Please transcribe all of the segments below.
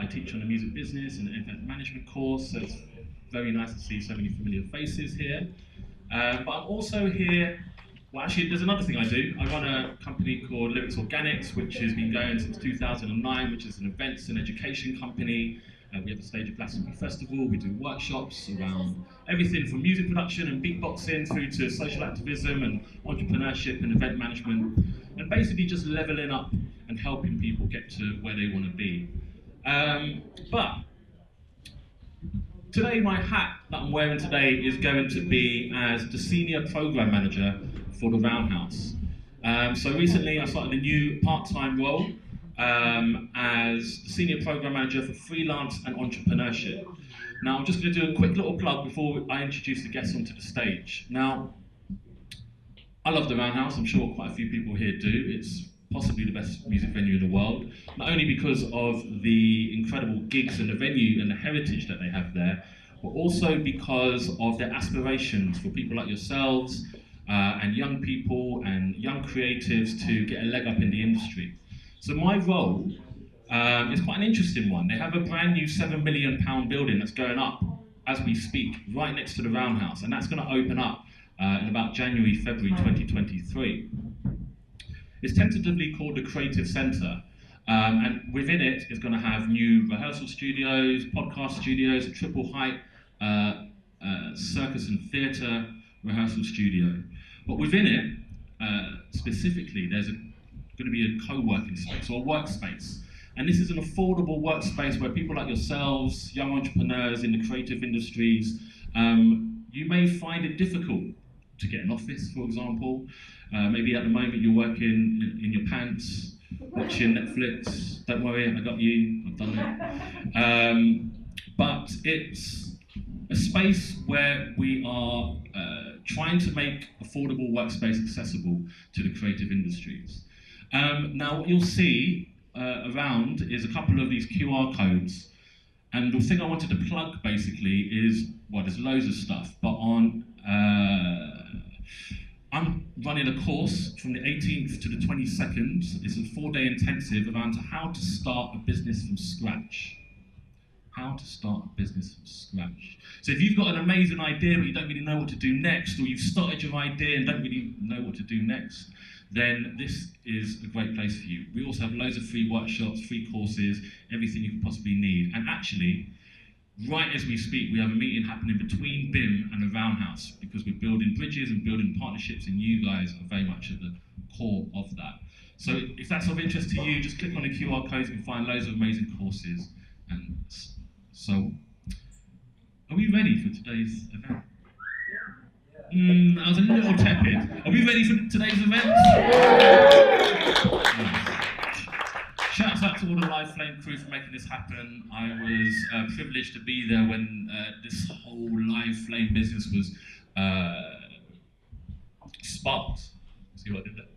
teach on the music business and event management course, so it's very nice to see so many familiar faces here. But I'm also here, well actually there's another thing I do. I run a company called Lyrics Organics, which has been going since 2009, which is an events and education company. We have a Stage of Glastonbury Festival, we do workshops around everything from music production and beatboxing through to social activism and entrepreneurship and event management, and basically just leveling up and helping people get to where they want to be. But today my hat that I'm wearing today is going to be as the Senior Program Manager for the Roundhouse. So recently I started a new part-time role as the Senior Program Manager for Freelance and Entrepreneurship. Now I'm just going to do a quick little plug before I introduce the guests onto the stage. Now, I love the Roundhouse, I'm sure quite a few people here do. It's possibly the best music venue in the world, not only because of the incredible gigs and the venue and the heritage that they have there, but also because of their aspirations for people like yourselves and young people and young creatives to get a leg up in the industry. So my role is quite an interesting one. They have a brand new £7 million building that's going up as we speak, right next to the Roundhouse, and that's going to open up in about January, February 2023. It's tentatively called the Creative Centre, and within it is going to have new rehearsal studios, podcast studios, a triple height circus and theatre rehearsal studio. But within it, specifically, there's going to be a co-working space or a workspace. And this is an affordable workspace where people like yourselves, young entrepreneurs in the creative industries, you may find it difficult to get an office, for example. Maybe at the moment you're working in your pants, watching Netflix. Don't worry, I got you, I've done it. But it's a space where we are trying to make affordable workspace accessible to the creative industries. Now what you'll see around is a couple of these QR codes, and the thing I wanted to plug basically is, well, there's loads of stuff, but I'm running a course from the 18th to the 22nd. It's a 4-day intensive around how to start a business from scratch. How to start a business from scratch. So if you've got an amazing idea but you don't really know what to do next, or you've started your idea and don't really know what to do next, then this is a great place for you. We also have loads of free workshops, free courses, everything you could possibly need. And actually, right as we speak, we have a meeting happening between BIMM and the Roundhouse, because we're building bridges and building partnerships, and you guys are very much at the core of that. So if that's of interest to you, just click on the QR codes, you can find loads of amazing courses. And so, are we ready for today's event? I was a little tepid. Are we ready for today's event? Shouts out to all the Live Flame crew for making this happen. I was privileged to be there when this whole Live Flame business was sparked. See what I did there?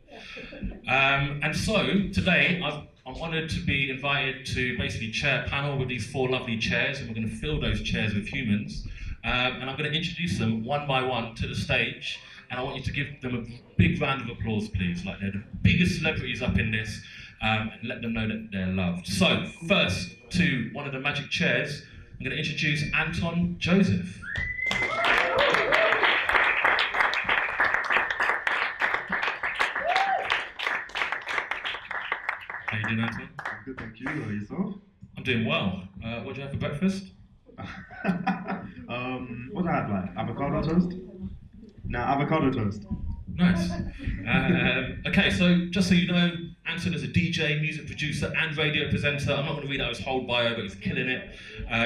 And so today I'm honoured to be invited to basically chair a panel with these 4 lovely chairs, and we're going to fill those chairs with humans. And I'm going to introduce them one by one to the stage, and I want you to give them a big round of applause, please, like they're the biggest celebrities up in this, and let them know that they're loved. So, first, to one of the magic chairs, I'm going to introduce Anton Joseph. How you doing, Anton? I'm good, thank you. How are yourself? I'm doing well. What did you have for breakfast? What do I have, like avocado toast? No, avocado toast. Nice. Okay, so just so you know, Anton is a DJ, music producer, and radio presenter. I'm not going to read out his whole bio, but he's killing it.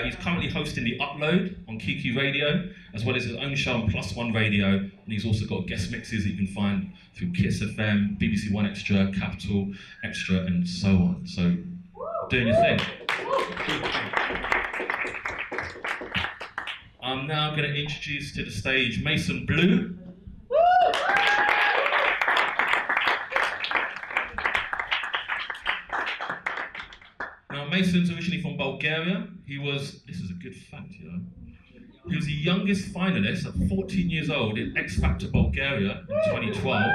He's currently hosting The Upload on Kiki Radio, as well as his own show on Plus One Radio, and he's also got guest mixes that you can find through Kiss FM, BBC One Extra, Capital Extra, and so on. So, doing your thing. I'm now going to introduce to the stage Mason Blue. Now Mason's originally from Bulgaria. This is a good fact, you know. He was the youngest finalist at 14 years old in X Factor Bulgaria in 2012.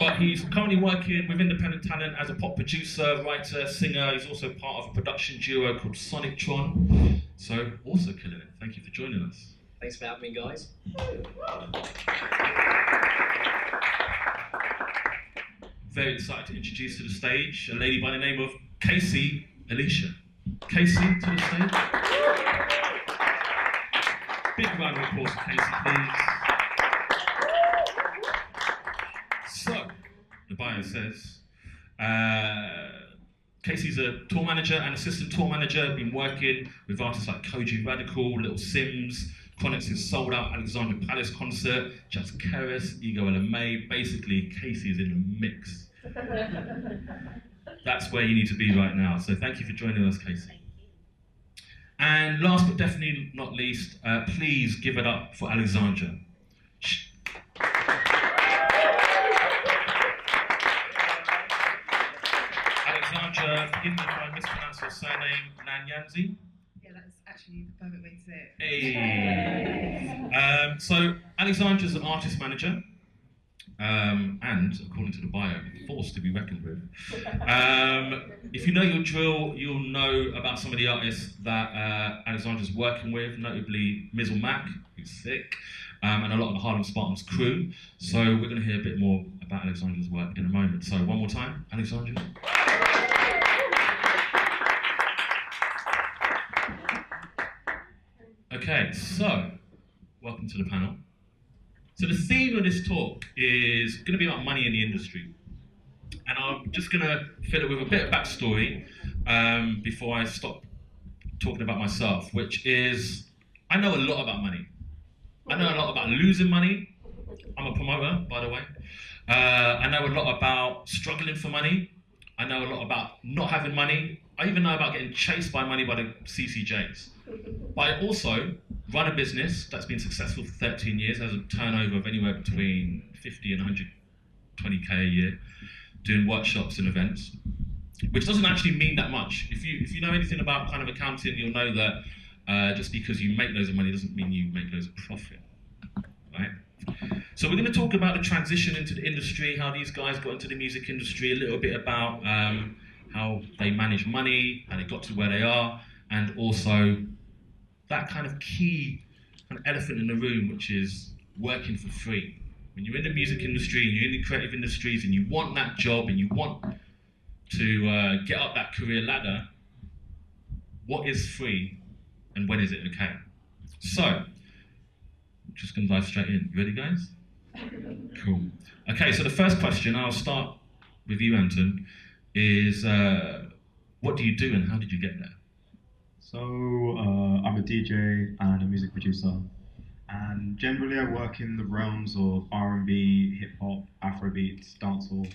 but he's currently working with independent talent as a pop producer, writer, singer. He's also part of a production duo called Sonictron. So, also killing it. Thank you for joining us. Thanks for having me, guys. Very excited to introduce to the stage a lady by the name of Casey Alicia. Casey, to the stage. Big round of applause for Casey, please. So, the bio says, Casey's a tour manager and assistant tour manager, been working with artists like Koji Radical, Little Sims, Chronix's sold out Alexandra Palace concert, Just Keras, Ego LMA. Basically, Casey is in the mix. That's where you need to be right now. So thank you for joining us, Casey. And last but definitely not least, please give it up for Alexandra. Alexandra, forgive me if I mispronounce your surname, Nanyanzi? Yeah, that's actually the perfect way to say it. Hey. So Alexandra's an artist manager, and according to the bio, a force to be reckoned with. If you know your drill, you'll know about some of the artists that Alexandra's working with, notably Mizzle Mac, who's sick, and a lot of the Harlem Spartans crew. So we're going to hear a bit more about Alexandra's work in a moment. So one more time, Alexandra. Okay, so welcome to the panel. So the theme of this talk is going to be about money in the industry. And I'm just going to fill it with a bit of backstory before I stop talking about myself, which is, I know a lot about money. I know a lot about losing money. I'm a promoter, by the way. I know a lot about struggling for money. I know a lot about not having money. I even know about getting chased by money by the CCJs. But I also run a business that's been successful for 13 years, has a turnover of anywhere between 50 and 120K a year, doing workshops and events, which doesn't actually mean that much. If you know anything about kind of accounting, you'll know that just because you make loads of money doesn't mean you make loads of profit, right? So we're going to talk about the transition into the industry, how these guys got into the music industry, a little bit about how they manage money, how they got to where they are, and also that kind of key kind of elephant in the room, which is working for free. When you're in the music industry and you're in the creative industries and you want that job and you want to get up that career ladder, what is free and when is it okay? So, I'm just going to dive straight in. You ready, guys? Cool. Okay, so the first question, I'll start with you, Anton, is what do you do and how did you get there? So I'm a DJ and a music producer, and generally I work in the realms of R&B, hip hop, Afrobeats, dancehall,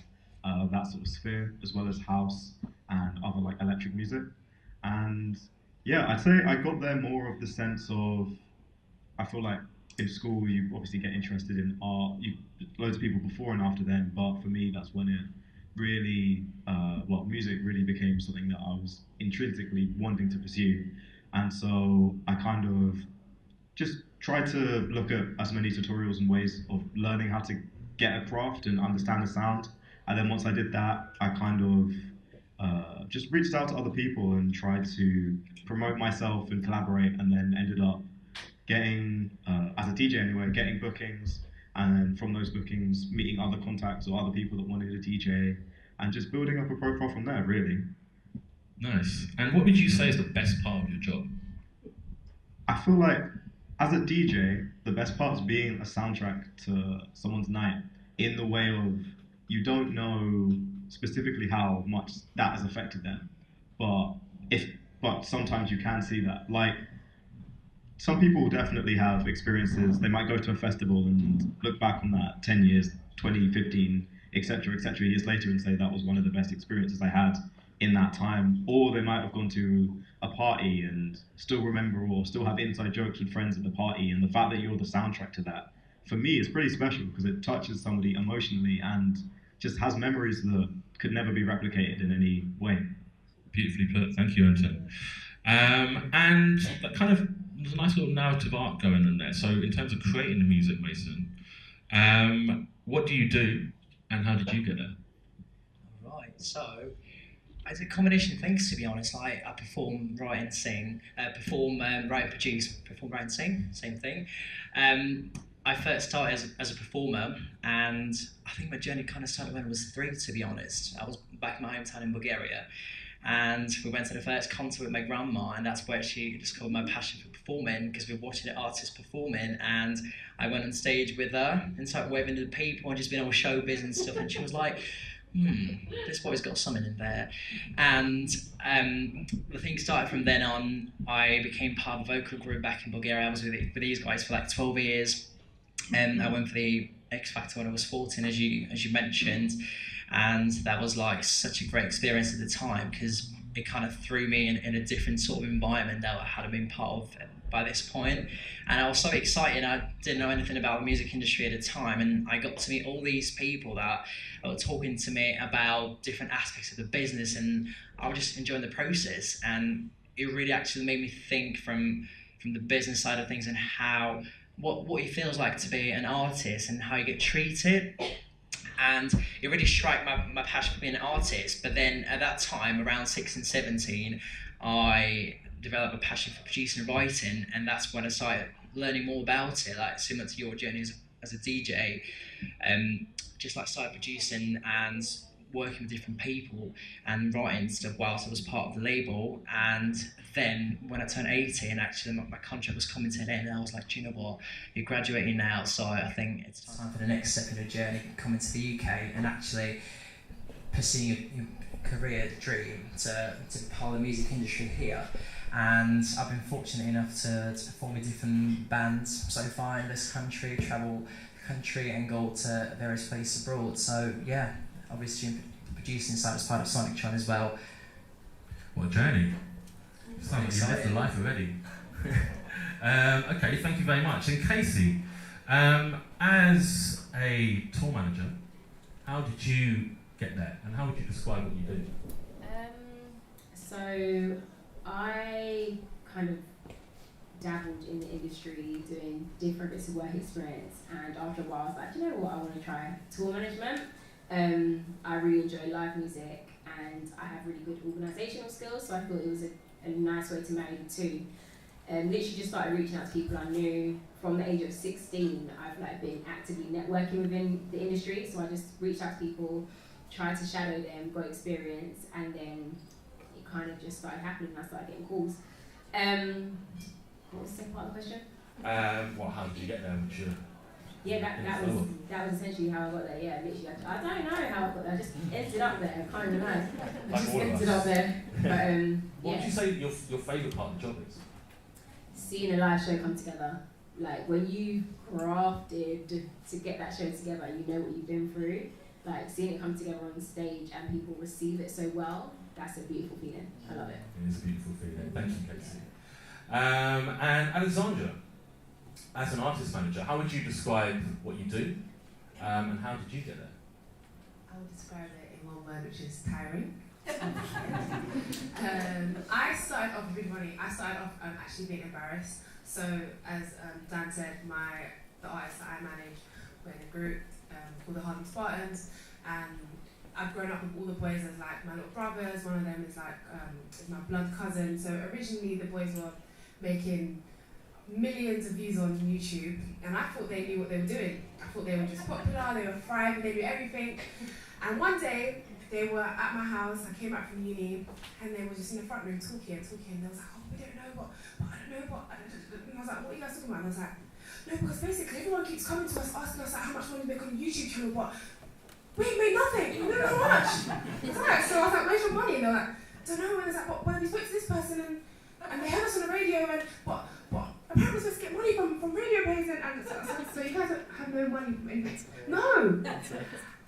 that sort of sphere, as well as house and other like electric music. And yeah, I'd say I got there more of the sense of, I feel like in school you obviously get interested in art, loads of people before and after then, but for me that's when it really, music really became something that I was intrinsically wanting to pursue. And so I kind of just tried to look at as many tutorials and ways of learning how to get a craft and understand the sound. And then once I did that, I kind of just reached out to other people and tried to promote myself and collaborate, and then ended up getting, as a DJ anyway, getting bookings, and then from those bookings, meeting other contacts or other people that wanted a DJ, and just building up a profile from there, really. Nice. And what would you say is the best part of your job? I feel like, as a DJ, the best part is being a soundtrack to someone's night, in the way of, you don't know specifically how much that has affected them, but sometimes you can see that. Like, some people definitely have experiences. They might go to a festival and look back on that 10 years, 20, 15, etc., years later and say that was one of the best experiences I had in that time. Or they might have gone to a party and still remember or still have inside jokes with friends at the party. And the fact that you're the soundtrack to that, for me, is pretty special because it touches somebody emotionally and just has memories that could never be replicated in any way. Beautifully put. Thank you, Anton. And that kind of, there's a nice little narrative arc going on there. So in terms of creating the music, Mason, what do you do and how did you get there? Right, so it's a combination of things, to be honest. I perform, write and sing, write and produce, perform, write and sing, same thing. I first started as a performer, and I think my journey kind of started when I was 3, to be honest. I was back in my hometown in Bulgaria, and we went to the first concert with my grandma, and that's where she discovered my passion for performing, because we were watching the artists performing, and I went on stage with her and started waving to the people and just being all showbiz and stuff, and she was like, this boy's got something in there. And the thing started from then on. I became part of a vocal group back in Bulgaria. I was with these guys for like 12 years. And I went for the X Factor when I was 14, as you mentioned. And that was like such a great experience at the time, because it kind of threw me in a different sort of environment that I hadn't been part of by this point. And I was so excited. I didn't know anything about the music industry at the time, and I got to meet all these people that were talking to me about different aspects of the business, and I was just enjoying the process. And it really actually made me think from the business side of things, and how what it feels like to be an artist and how you get treated. And it really struck my passion for being an artist. But then at that time, around 16 and 17, I developed a passion for producing and writing, and that's when I started learning more about it, like similar to your journey as a DJ. Just like started producing and working with different people and writing stuff whilst I was part of the label. And then when I turned 18, actually my contract was coming to an end, and I was like, do you know what, you're graduating now, so I think it's time for the next step in the journey, coming to the UK and actually pursuing your career dream to be part of the music industry here. And I've been fortunate enough to perform with different bands so far in this country, travel the country and go to various places abroad. So yeah, obviously producing side as part of Sonic Tron as well. What a journey. It's like you lived a life already. Okay, thank you very much. And Casey, as a tour manager, how did you get there, and how would you describe what you do? So I kind of dabbled in the industry doing different bits of work experience, and after a while I was like, you know what, I want to try tour management. I really enjoy live music and I have really good organisational skills, so I thought it was a nice way to marry the two. Literally just started reaching out to people I knew. From the age of 16, I've been actively networking within the industry, so I just reached out to people, tried to shadow them, got experience, and then it kind of just started happening and I started getting calls. What was the second part of the question? How did you get there? Yeah, that was essentially how I got there. Yeah, literally. I don't know how I got there. I just ended up there. I can't even know. I just ended up there. But What would you say your favourite part of the job is? Seeing a live show come together. Like when you crafted to get that show together, you know what you've been through. Like seeing it come together on stage and people receive it so well, that's a beautiful feeling. I love it. It is a beautiful feeling. Thank you, Casey. And Alexandra, as an artist manager, how would you describe what you do, and how did you get there? I would describe it in one word, which is tiring. I started off really funny. I started off actually being embarrassed. So as Dan said, the artists that I manage, we're in a group called the Harlem Spartans, and I've grown up with all the boys as like my little brothers. One of them is like is my blood cousin. So originally the boys were making millions of views on YouTube, and I thought they knew what they were doing. I thought they were just popular, they were thriving, they knew everything. And one day they were at my house. I came back from uni, and they were just in the front room talking. They was like, "Oh, we don't know what, but I don't know what." And I was like, "What are you guys talking about?" And I was like, "No, because basically everyone keeps coming to us asking us like how much money we make on a YouTube channel, but we ain't made nothing. We don't know how much." Right, so I was like, "Where's your money?" And they were like, "Don't know." And I was like, "Well, we spoke to this person, and they heard us on the radio, and what? Apparently we're supposed to get money from radio pays, and so you guys have no money from anything." No.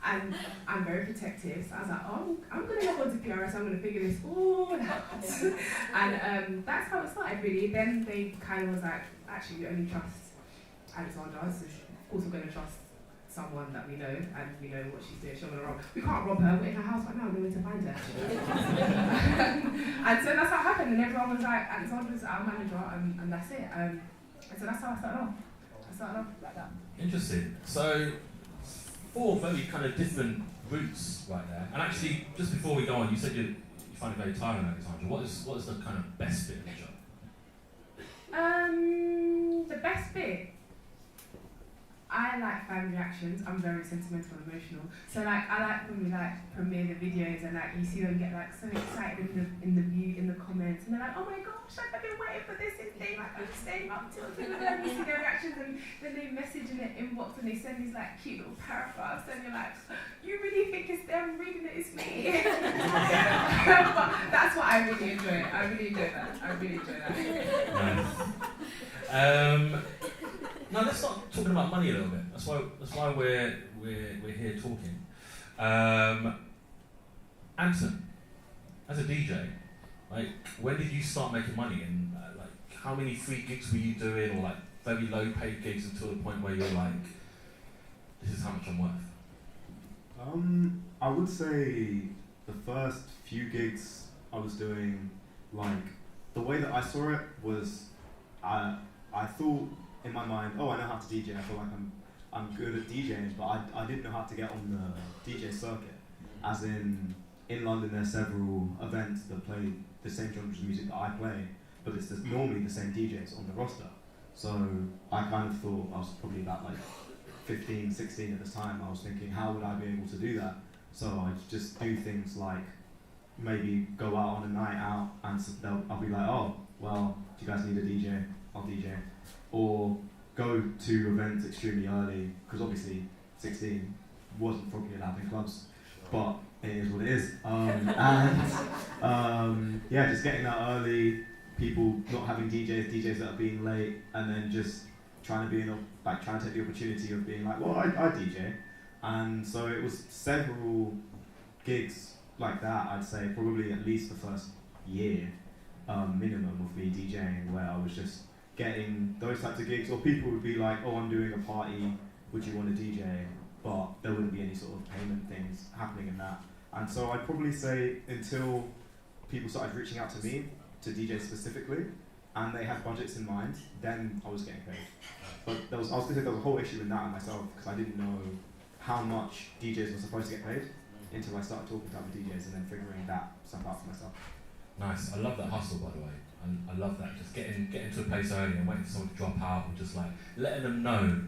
And I'm very protective, so I was like, "Oh, I'm going to go on to PRS, I'm going to figure this all out." And that's how it started, really. Then they kind of was like, "Actually, we only trust Alexandra, so of course we're going to trust someone that we know, and we know what she's doing, she's not going to rob. We can't rob her, we're in her house right now, we need to find her." And so that's how it happened, and everyone was like, "Alexandra's our manager," and that's it. And so that's how I started off. I started off like that. Interesting. So, four very kind of different routes right there. And actually, just before we go on, you said you find it very tiring, Alexandra. What is the kind of best bit of the job? The best bit, I like fan reactions. I'm very sentimental and emotional. So like I like when we like premiere the videos and like you see them get like so excited in the comments and they're like, oh my gosh, like I've been waiting for this thing, like I'm staying up till you see their reactions and then they message in the inbox and they send these like cute little paragraphs and you're like, you really think it's them reading it, it's me. But that's what I really enjoy. I really enjoy that. Nice. Now let's start talking about money a little bit. That's why we're here talking. Anton, as a DJ, like when did you start making money, and like how many free gigs were you doing, or like very low paid gigs until the point where you're like, this is how much I'm worth? I would say the first few gigs I was doing, like the way that I saw it was, I thought in my mind, oh, I know how to DJ. I feel like I'm good at DJing, but I didn't know how to get on the DJ circuit. As in London, there's several events that play the same genres of music that I play, but it's normally the same DJs on the roster. So I kind of thought, I was probably about like 15, 16 at the time, I was thinking, how would I be able to do that? So I'd just do things like maybe go out on a night out and I'll be like, oh, well, do you guys need a DJ? I'll DJ. Or go to events extremely early, because obviously 16 wasn't probably allowed in clubs, but it is what it is. Yeah, just getting out early, people not having DJs that are being late, and then just trying to trying to take the opportunity of being like, well, I DJ. And so it was several gigs like that, I'd say probably at least the first year minimum of me DJing, where I was just getting those types of gigs, or people would be like, oh, I'm doing a party, would you want to DJ? But there wouldn't be any sort of payment things happening in that. And so I'd probably say until people started reaching out to me to DJ specifically, and they had budgets in mind, then I was getting paid. But I was going to say there was a whole issue in that in myself, because I didn't know how much DJs were supposed to get paid until I started talking to other DJs and then figuring that stuff out for myself. Nice. I love that hustle, by the way. I love that. Just getting to a place early and waiting for someone to drop out, and just like letting them know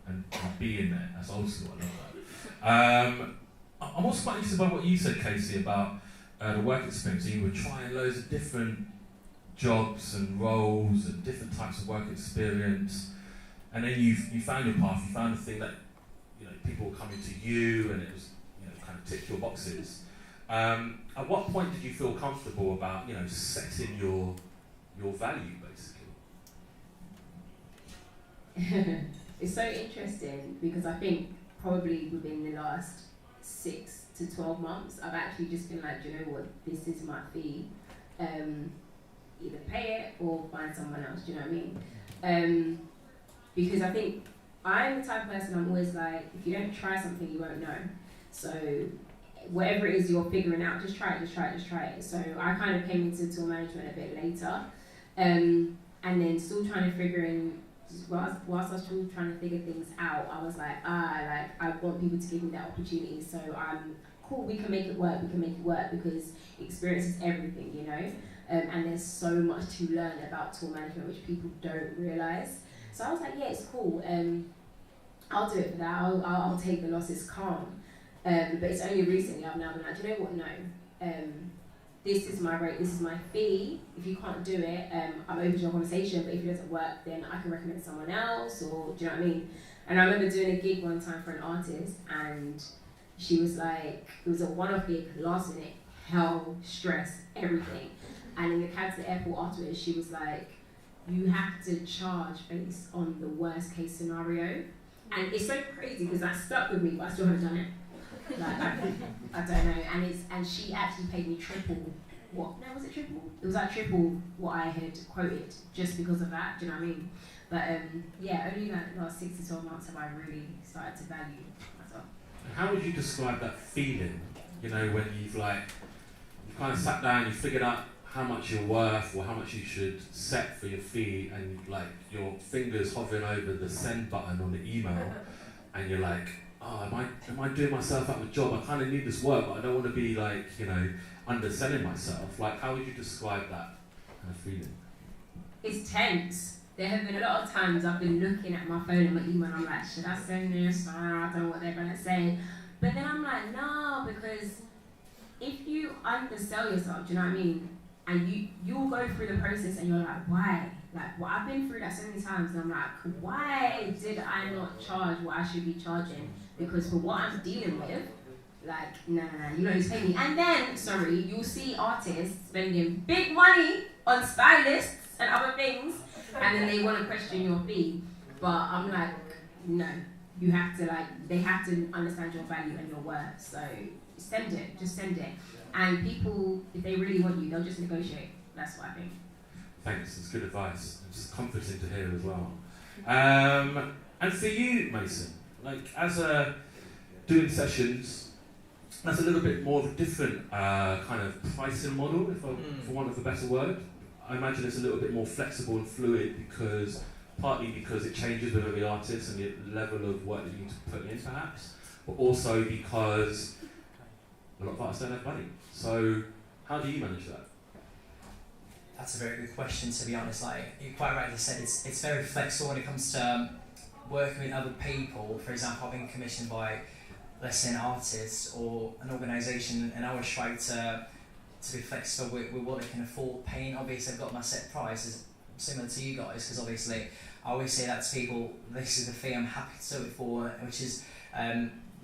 and be in there. That's old school. I love that. I'm also quite interested by what you said, Casey, about the work experience. You were trying loads of different jobs and roles and different types of work experience, and then you found your path. You found the thing that people were coming to you, and it was kind of ticked your boxes. At what point did you feel comfortable about setting your value, basically? It's so interesting because I think probably within the last 6 to 12 months, I've actually just been like, do you know what, this is my fee. Either pay it or find someone else, do you know what I mean? Because I think I'm the type of person, I'm always like, if you don't try something, you won't know. So whatever it is you're figuring out, just try it. So I kind of came into tour management a bit later, and then still trying to whilst I was still trying to figure things out, I was like, I want people to give me that opportunity, so I'm cool, we can make it work, because experience is everything, and there's so much to learn about tour management which people don't realise. So I was like, yeah, it's cool, I'll do it for that, I'll take the losses calm. But it's only recently I've now been like, do you know what, no, this is my rate, this is my fee. If you can't do it, I'm open to a conversation, but if it doesn't work, then I can recommend someone else, or do you know what I mean? And I remember doing a gig one time for an artist, and she was like, it was a one-off gig, last minute, hell, stress, everything. And in the cab to the airport afterwards, she was like, you have to charge based on the worst case scenario. And it's so crazy because that stuck with me, but I still haven't done it. Like, I don't know, and she actually paid me triple what? No, was it triple? It was like triple what I had quoted just because of that. Do you know what I mean? But yeah, only like the last 6 to 12 months have I really started to value myself. How would you describe that feeling? When you've kind of sat down, you figured out how much you're worth or how much you should set for your fee, and like your fingers hovering over the send button on the email, and you're like, oh, am I doing myself out of a job? I kind of need this work, but I don't want to be like, underselling myself. Like, how would you describe that kind of feeling? It's tense. There have been a lot of times I've been looking at my phone and my email, I'm like, should I send this? I don't know what they're gonna say. But then I'm like, no, because if you undersell yourself, do you know what I mean? And you'll go through the process and you're like, why? Like, well, I've been through that so many times and I'm like, why did I not charge what I should be charging? Because for what I'm dealing with, like, no, you don't pay me. And then, sorry, you'll see artists spending big money on stylists and other things, and then they want to question your fee. But I'm like, no, you have to, like, they have to understand your value and your worth. So send it, just send it. And people, if they really want you, they'll just negotiate. That's what I think. Thanks, it's good advice. It's comforting to hear as well. And for you, Mason, like as doing sessions, that's a little bit more of a different kind of pricing model, for want of a better word. I imagine it's a little bit more flexible and fluid partly because it changes with every artist and the level of work that you need to put in perhaps, but also because a lot of artists don't have money. So how do you manage that? That's a very good question, to be honest. Like you quite rightly said, it's very flexible when it comes to working with other people. For example, I've been commissioned by, let's say, an artist or an organisation, and I always try to be flexible with what they can afford paying. Obviously, I've got my set prices similar to you guys, because obviously I always say that to people, this is the fee I'm happy to do it for, which is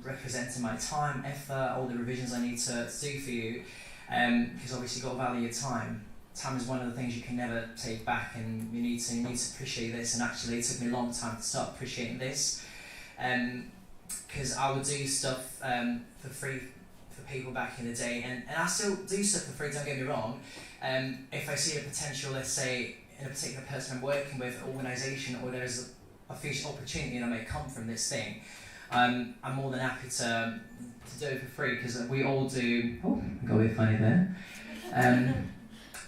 representing my time, effort, all the revisions I need to do for you, because obviously you've got to value your time. Time is one of the things you can never take back, and you need to appreciate this. And actually, it took me a long time to start appreciating this, because I would do stuff for free for people back in the day, and I still do stuff for free. Don't get me wrong. If I see a potential, let's say, in a particular person I'm working with, organisation, or there's a future opportunity that may come from this thing, I'm more than happy to do it for free, because we all do. Oh, got a bit funny there.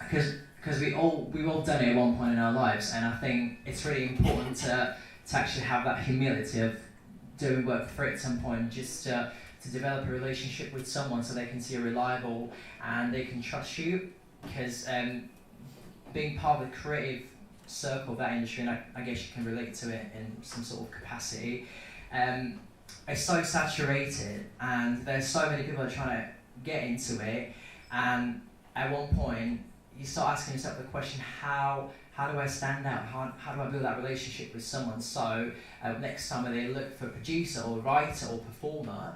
Because we've all done it at one point in our lives, and I think it's really important to actually have that humility of doing work for free at some point, just to develop a relationship with someone so they can see you're reliable and they can trust you. Because being part of the creative circle of that industry, and I guess you can relate to it in some sort of capacity, it's so saturated, and there's so many people that are trying to get into it, and at one point you start asking yourself the question, how do I stand out? How do I build that relationship with someone? So next time when they look for a producer or writer or performer,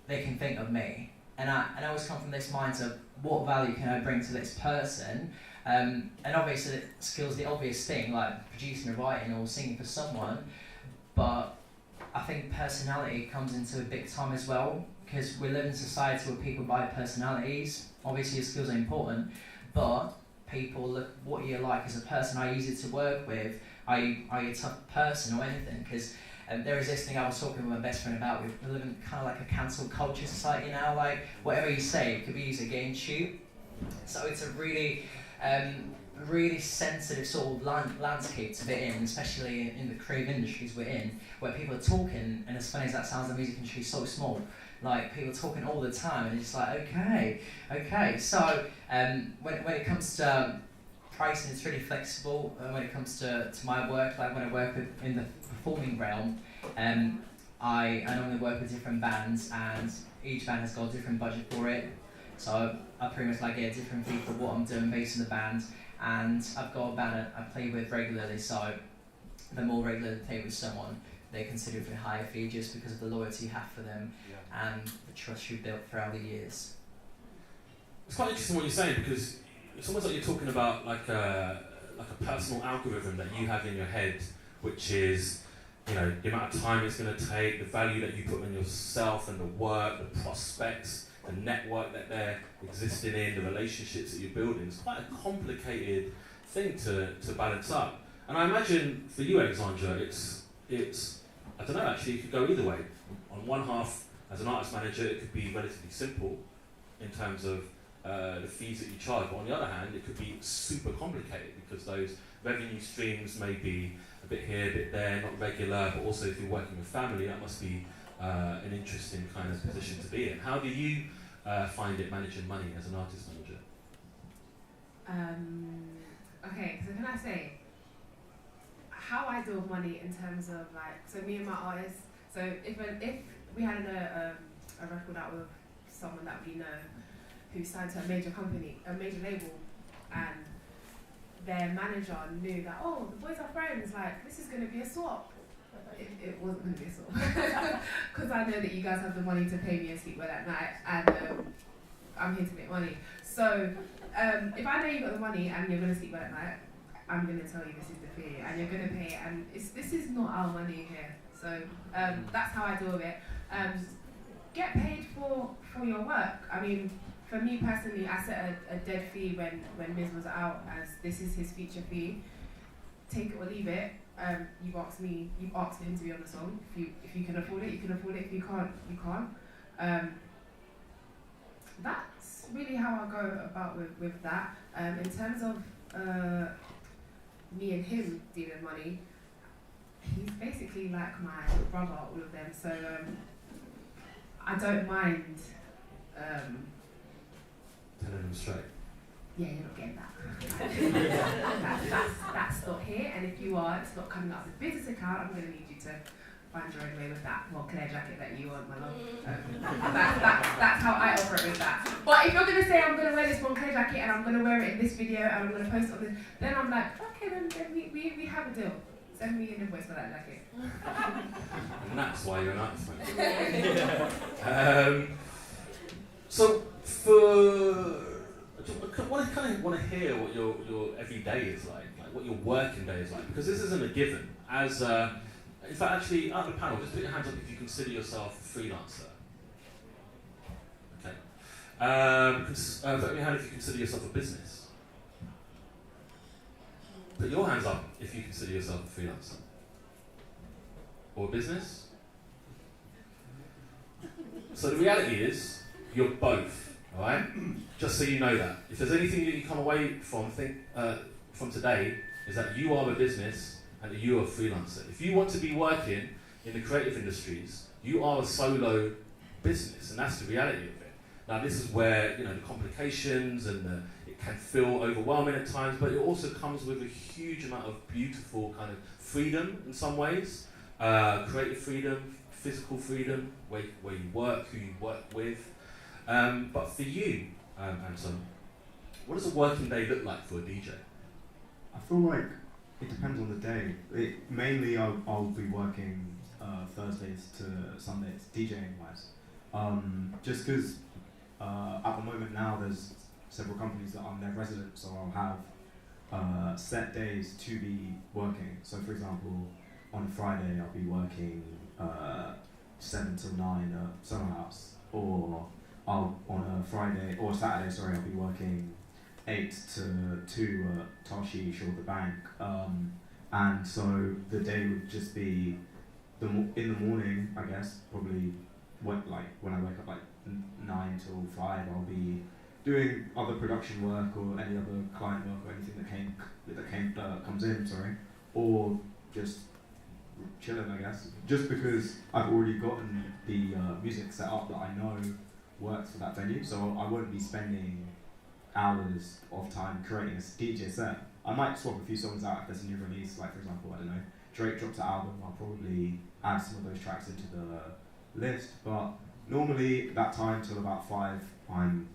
they can think of me. And I always come from this mindset of what value can I bring to this person? And obviously skill's the obvious thing, like producing or writing or singing for someone, but I think personality comes into it big time as well, because we live in a society where people buy personalities. Obviously your skills are important, but people look what you're like as a person. Are you easy to work with? Are you a tough person or anything? Because there is this thing I was talking with my best friend about. We live in kind of like a cancel culture society now. Like whatever you say, it could be used against you. So it's a really sensitive sort of landscape to be in, especially in the creative industries we're in, where people are talking, and as funny as that sounds, the music industry is so small. Like people talking all the time, and it's like, okay. So when it comes to pricing, it's really flexible. When it comes to my work, like when I work in the performing realm, I normally work with different bands, and each band has got a different budget for it. So I pretty much like get a different fee for what I'm doing based on the band, and I've got a band I play with regularly. So the more regularly I play with someone, they consider it a higher fee just because of the loyalty you have for them and the trust you've built throughout the years. It's quite interesting what you're saying, because it's almost like you're talking about like a personal algorithm that you have in your head, which is, the amount of time it's going to take, the value that you put on yourself and the work, the prospects, the network that they're existing in, the relationships that you're building. It's quite a complicated thing to balance up. And I imagine for you, Alexandra, it's I don't know, actually, it could go either way. On one half, as an artist manager, it could be relatively simple in terms of the fees that you charge, but on the other hand, it could be super complicated because those revenue streams may be a bit here, a bit there, not regular, but also if you're working with family, that must be an interesting kind of position to be in. How do you find it managing money as an artist manager? Okay, so can I say how I deal with money in terms of like, so me and my artists, so if we had a record out with someone that we know who signed to a major company, a major label, and their manager knew that, oh, the boys are friends, like this is going to be a swap. It wasn't going to be a swap. Because I know that you guys have the money to pay me a sleep well at night, and I'm here to make money. So if I know you got the money and you're going to sleep well at night, I'm going to tell you this is the fee, and you're going to pay it, and this is not our money here. So that's how I deal with it. Get paid for your work. I mean, for me personally, I set a dead fee when Miz was out, as this is his feature fee. Take it or leave it. You've asked for him to be on the song. If you can afford it, you can afford it. If you can't, you can't. That's really how I go about with that. In terms of me and him dealing money, he's basically like my brother, all of them. So I don't mind. Telling them straight. Yeah, you're not getting that. That's not here, and if you are, it's not coming out of the business account. I'm going to need you to find your own way with that Moncler jacket that you want, my love. That's how I operate with that. But if you're going to say I'm going to wear this Moncler jacket and I'm going to wear it in this video and I'm going to post it on this, then I'm like, okay, then we have a deal. Send me an invoice for that jacket. And that's why you're an artist manager. So I kind of want to hear what your everyday is like what your working day is like, because this isn't a given. As in fact, actually, out of the panel, just put your hands up if you consider yourself a freelancer. Okay. Put your hand if you consider yourself a business. Put your hands up if you consider yourself a freelancer. Or a business. So the reality is, you're both, alright? Just so you know that. If there's anything that you come away from today, is that you are a business and that you are a freelancer. If you want to be working in the creative industries, you are a solo business, and that's the reality of it. Now this is where, the complications and it can feel overwhelming at times, but it also comes with a huge amount of beautiful kind of freedom in some ways. Creative freedom, physical freedom, where you work, who you work with. But for you, Anton, what does a working day look like for a DJ? I feel like it depends on the day. Mainly I'll be working Thursdays to Sundays, DJing wise. Just because at the moment now there's several companies that I'm their resident, so I'll have set days to be working. So for example, on Friday I'll be working 7 till 9 at Summer House, or on a Friday or Saturday, sorry, I'll be working 8 to 2 at Tarshish or the Bank, and so the day would just be in the morning, I guess, probably when I wake up 9 till 5, I'll be doing other production work or any other client work or anything that comes in, or just chilling, I guess, just because I've already gotten the music set up that I know works for that venue, so I won't be spending hours of time creating a DJ set. I might swap a few songs out if there's a new release, like for example, I don't know, Drake drops an album, I'll probably add some of those tracks into the list, but normally that time till about 5, I'm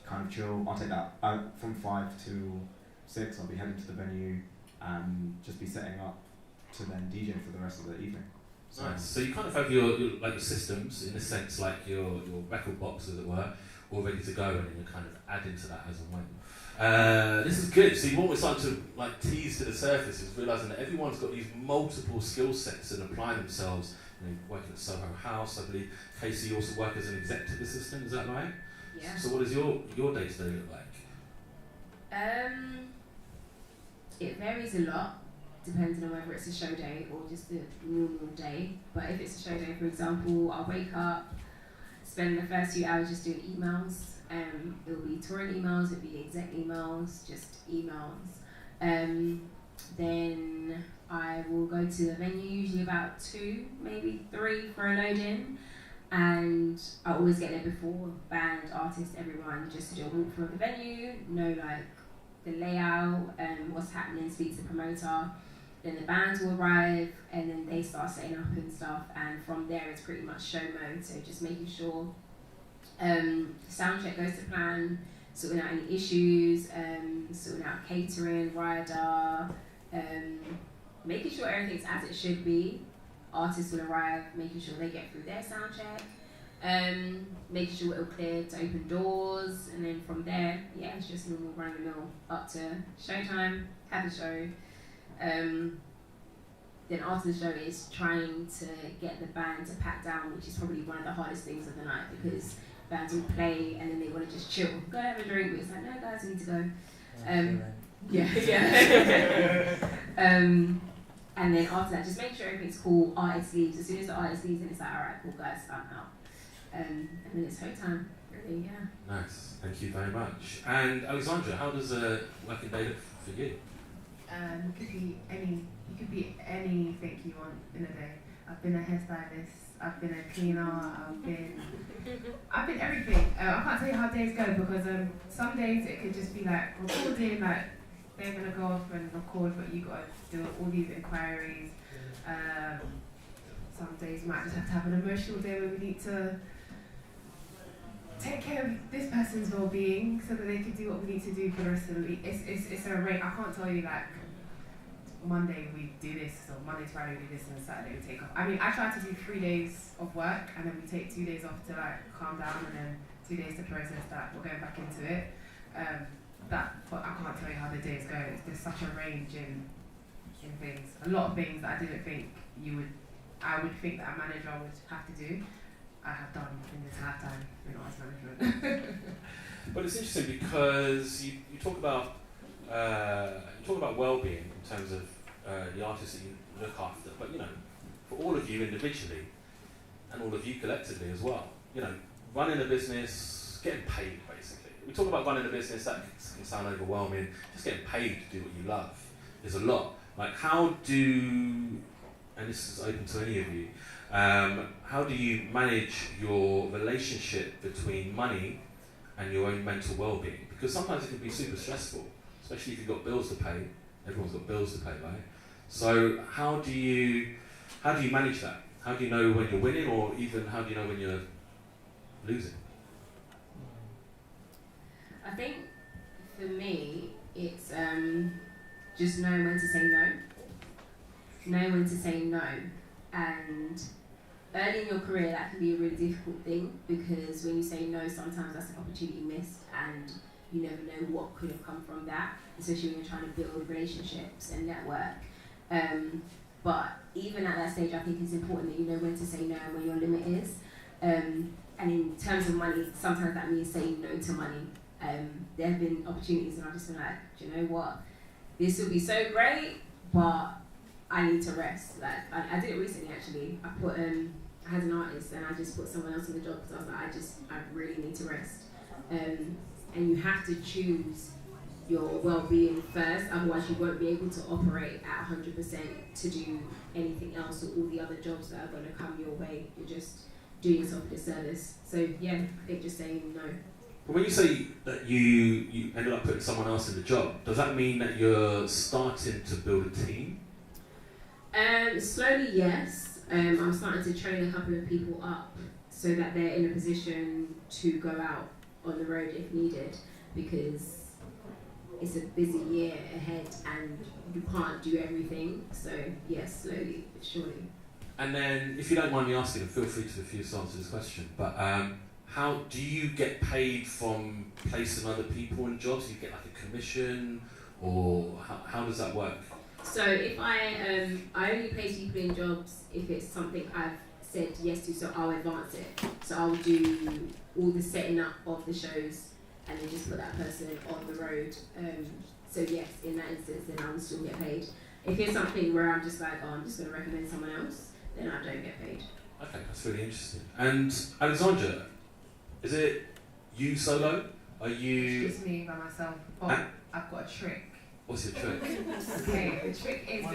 kind of chill. I'll take that from 5 to 6, I'll be heading to the venue and just be setting up to then DJ for the rest of the evening. Nice. So you kind of have your systems, in a sense, like your record box, as it were, all ready to go, and then you're kind of adding to that as and when. This is good. So what we're starting to tease to the surface is realising that everyone's got these multiple skill sets and applying themselves. Working at Soho House, I believe. Casey, you also work as an executive assistant. Is that right? Yeah. So what does your day-to-day look like? It varies a lot, depending on whether it's a show day or just a normal day. But if it's a show day, for example, I'll wake up, spend the first few hours just doing emails. It'll be touring emails, it'll be exec emails, just emails. Then I will go to the venue, usually about 2, maybe 3 for a load-in. And I always get there before band, artist, everyone, just to do a walkthrough of the venue, know like the layout and what's happening, speak to the promoter. Then the bands will arrive and then they start setting up and stuff, and from there it's pretty much show mode, so just making sure sound check goes to plan, sorting out any issues, sorting out catering, rider, making sure everything's as it should be. Artists will arrive, making sure they get through their sound check, making sure it'll clear to open doors, and then from there, yeah, it's just normal run of the mill up to showtime, have the show. Then after the show is trying to get the band to pack down, which is probably one of the hardest things of the night, because bands will play and then they want to just chill, go have a drink, but it's like, no guys, we need to go. And then after that, just make sure everything's cool, artist leaves. As soon as the artist leaves, then it's like, alright, cool guys, I'm out. And then it's home time, really, yeah. Nice, thank you very much. And Alexandra, how does a working day look for you? You could be anything you want in a day. I've been a hairstylist, I've been a cleaner, I've been everything. I can't tell you how days go, because some days it could just be like recording, like they're gonna go off and record, but you gotta do all these inquiries. Some days you might just have to have an emotional day where we need to take care of this person's well-being so that they can do what we need to do for the rest of the week. It's a rate. I can't tell you like Monday we do this, so Monday to Friday we do this, and Saturday we take off. I mean, I try to do 3 days of work, and then we take 2 days off to like calm down, and then 2 days to process that. We're going back into it. But I can't tell you how the days go. There's such a range in things. A lot of things that I didn't think I would think that a manager would have to do, I have done in this lifetime in arts management. But it's interesting because you talk about well-being in terms of the artists that you look after, but you know, for all of you individually and all of you collectively as well, you know, running a business, getting paid basically. We talk about running a business, that can sound overwhelming. Just getting paid to do what you love is a lot. Like how do, and this is open to any of you, how do you manage your relationship between money and your own mental well-being? Because sometimes it can be super stressful, especially if you've got bills to pay. Everyone's got bills to pay, right? So how do you manage that? How do you know when you're winning, or even how do you know when you're losing? I think for me, it's just knowing when to say no. Know when to say no. And early in your career, that can be a really difficult thing, because when you say no, sometimes that's an opportunity missed, and you never know what could have come from that, especially when you're trying to build relationships and network. But even at that stage, I think it's important that you know when to say no and where your limit is. And in terms of money, sometimes that means saying no to money. There have been opportunities and I've just been like, do you know what? This would be so great, but I need to rest. Like I did it recently actually. I had an artist and I just put someone else in the job because I was like, I really need to rest. And you have to choose your well-being first, otherwise you won't be able to operate at 100% to do anything else or all the other jobs that are going to come your way. You're just doing yourself a disservice. So yeah, I think just saying no. But when you say that you ended up putting someone else in the job, does that mean that you're starting to build a team? Slowly, yes. I'm starting to train a couple of people up so that they're in a position to go out on the road if needed, because it's a busy year ahead and you can't do everything. So yes, slowly but surely. And then, if you don't mind me asking, and feel free to refuse to answer this question, but how do you get paid from placing other people in jobs? Do you get like a commission, or how does that work? So if I only place people in jobs if it's something I've said yes to, so I'll advance it. So I'll do all the setting up of the shows and then just put that person on the road. So yes, in that instance, then I will still get paid. If it's something where I'm just like, oh, I'm just going to recommend someone else, then I don't get paid. Okay, that's really interesting. And Alexandra, is it you solo? Are you? It's just me by myself. But I've got a trick. What's your trick? Okay, the trick is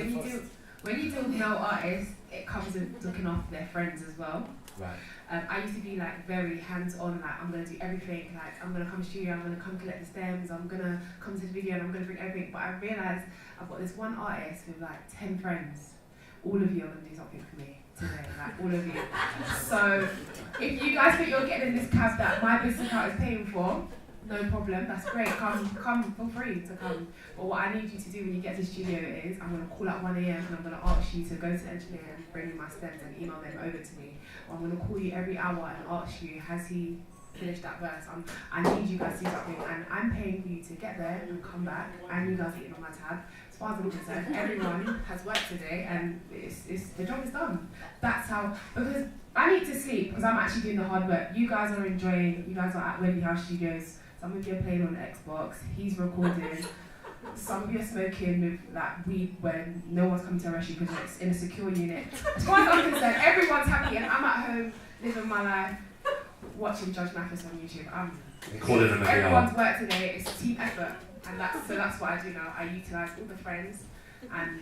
when you deal with male artists, it comes with looking after their friends as well. Right. I used to be like very hands-on, like I'm gonna do everything, like I'm gonna come to studio, I'm gonna come collect the stems, I'm gonna come to the video and I'm gonna bring everything, but I realised I've got this one artist with like 10 friends. All of you are gonna do something for me today, like all of you. So if you guys think you're getting in this cab that my business account is paying for, no problem, that's great, come, feel free to come. But what I need you to do when you get to the studio is, I'm going to call at 1 AM and I'm going to ask you to go to the engineer and bring me my stems and email them over to me. Or I'm going to call you every hour and ask you, has he finished that verse? I need you guys to do something, and I'm paying for you to get there and come back, and you guys eating on my tab. As far as I'm concerned, everyone has worked today and the job is done. That's how, because I need to sleep because I'm actually doing the hard work. You guys are enjoying, you guys are at Wendy House Studios. Some of you are playing on Xbox, he's recording. Some of you are smoking with like weed when no one's coming to arrest you because it's in a secure unit. As far as I'm concerned, everyone's happy and I'm at home living my life, watching Judge Mathis on YouTube. Everyone's work today, it's team effort, and that's what I do now. I utilise all the friends, and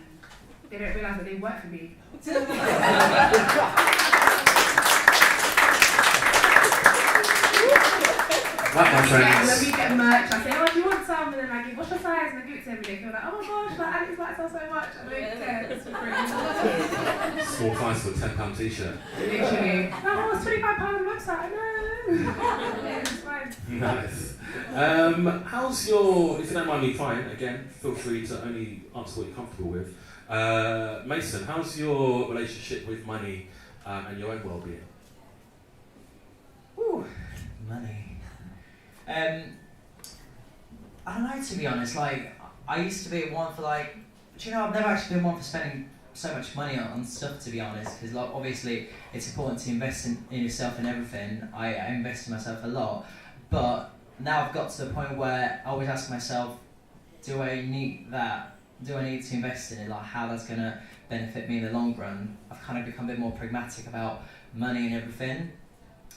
they don't realise that they work for me. Right, when we get merch, I say, oh, do you want some? And then I give, what's your size? And I give it to them, and they feel like, oh my gosh, like, Alex likes us so much. I don't care, it's free. Small price for a £10 t-shirt. Literally. No, it's £25 on the website, I know. Yeah, it's fine. Nice. How's your, if you don't mind me trying, again, feel free to only answer what you're comfortable with. Mason, how's your relationship with money and your own well-being? Ooh, money. I don't know, to be honest, like, I used to be one for like, do you know, I've never actually been one for spending so much money on stuff, to be honest, because like, obviously it's important to invest in yourself and everything. I invest in myself a lot, but now I've got to the point where I always ask myself, do I need that? Do I need to invest in it? Like, how that's going to benefit me in the long run? I've kind of become a bit more pragmatic about money and everything.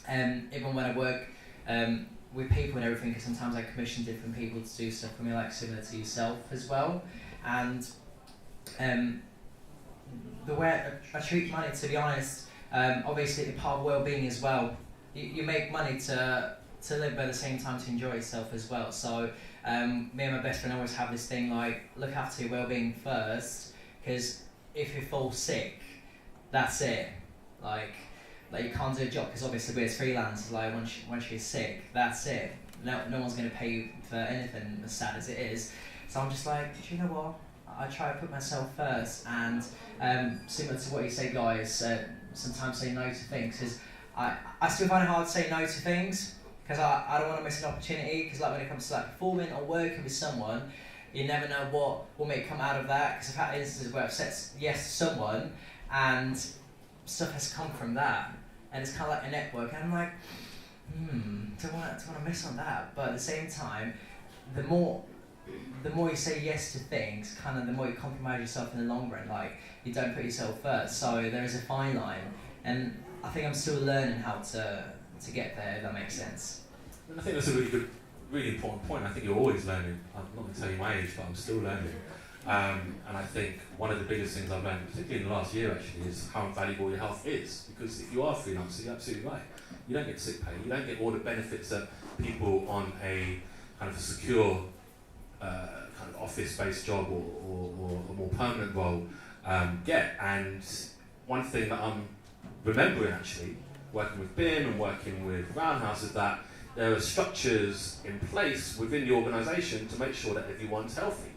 Even when I work with people and everything, because sometimes I commission different people to do stuff for me, like similar to yourself as well. And the way I treat money, to be honest, obviously it's part of well-being as well. You make money to live, but at the same time to enjoy yourself as well. So me and my best friend always have this thing like, look after your well-being first, because if you fall sick, that's it. Like you can't do a job, because obviously we're as freelancers, like once you're sick, that's it. No one's going to pay you for anything, as sad as it is. So I'm just like, do you know what? I try to put myself first, and similar to what you say, guys, sometimes say no to things, because I still find it hard to say no to things, because I don't want to miss an opportunity, because like when it comes to like performing or working with someone, you never know what may come out of that, because I've had instances where I've said yes to someone, and stuff has come from that. And it's kind of like a network, and I'm like, don't want to miss on that. But at the same time, the more you say yes to things, kind of the more you compromise yourself in the long run. Like, you don't put yourself first. So there is a fine line, and I think I'm still learning how to get there. If that makes sense. I think that's a really good, really important point. I think you're always learning. I'm not going to tell you my age, but I'm still learning. And I think one of the biggest things I've learned, particularly in the last year actually, is how valuable your health is. Because if you are a freelancer, you're absolutely right. You don't get sick pay, you don't get all the benefits that people on a kind of a secure kind of office-based job or a more permanent role get. And one thing that I'm remembering actually, working with BIMM and working with Roundhouse, is that there are structures in place within the organisation to make sure that everyone's healthy.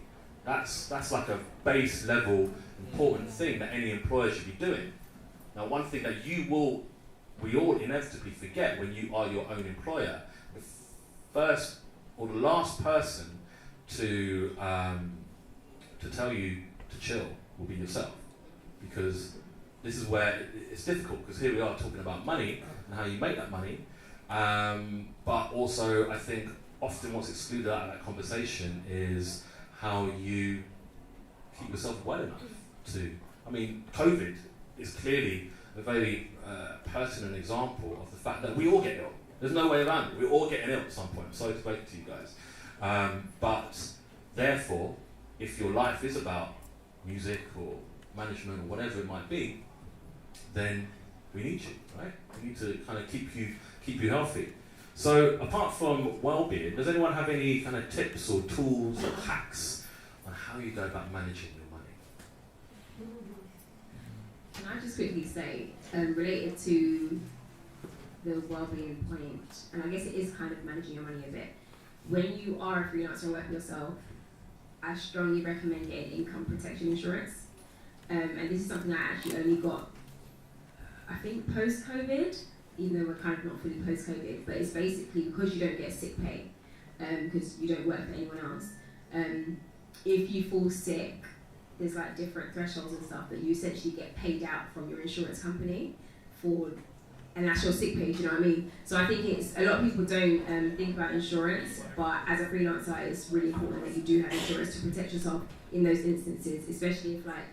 That's like a base level important thing that any employer should be doing. Now, one thing that we all inevitably forget when you are your own employer, the first or the last person to tell you to chill will be yourself, because this is where it's difficult, because here we are talking about money and how you make that money, but also I think often what's excluded out of that conversation is how you keep yourself well enough to. I mean, COVID is clearly a very pertinent example of the fact that we all get ill. There's no way around it. We're all getting ill at some point. I'm sorry to break it to you guys. But therefore, if your life is about music or management or whatever it might be, then we need you, right? We need to kind of keep you healthy. So apart from well-being, does anyone have any kind of tips or tools or hacks on how you go about managing your money? Can I just quickly say, related to the well-being point, and I guess it is kind of managing your money a bit. When you are a freelancer and work for yourself, I strongly recommend getting income protection insurance. And this is something I actually only got, I think, post-COVID, even though we're kind of not fully post-COVID, but it's basically because you don't get sick pay, because you don't work for anyone else. If you fall sick, there's like different thresholds and stuff that you essentially get paid out from your insurance company for, and that's your sick pay, do you know what I mean? So I think it's, a lot of people don't think about insurance, but as a freelancer, it's really important that you do have insurance to protect yourself in those instances, especially if, like,